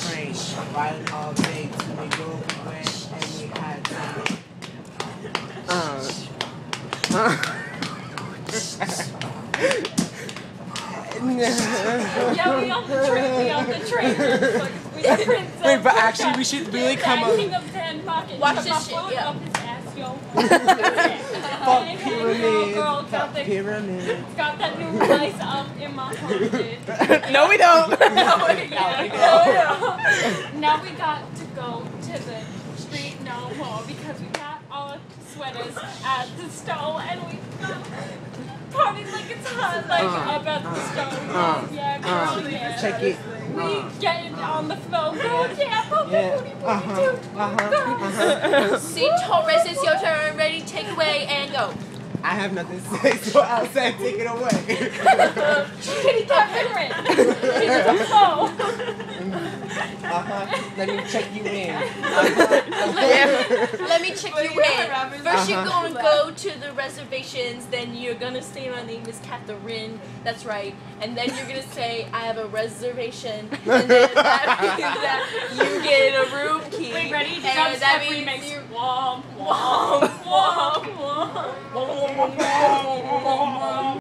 train, riding all day to the go away, and we had time. Yeah, we on the train. We on the train. We the princess. Wait, but actually, we should really come up. King of Ten Pocket. Watch this shit, yeah. Up his ass, yo. Fuck pyramids. Girl, Fuck pyramids. got that new rice up in my heart. No, we don't. Now we got to go to the street no more because we got our sweaters at the stove and we got partying like it's hot, like up at the stove. Yeah, girl, yeah. Check it. We getting on the floor, girl, yeah, booty, See, Torres, it's your turn. Ready, take away, and go. I have nothing to say, so I'll say take it away. Kitty cat ignorant. Oh. Let me check you in. Let me check you in. First, you're gonna go to the reservations. Then you're gonna say my name is Catherine. That's right. And then you're gonna say I have a reservation. And then that means that you get a room key. Wait, ready? And Jump that step means remix. you- Womp, womp, womp, womp.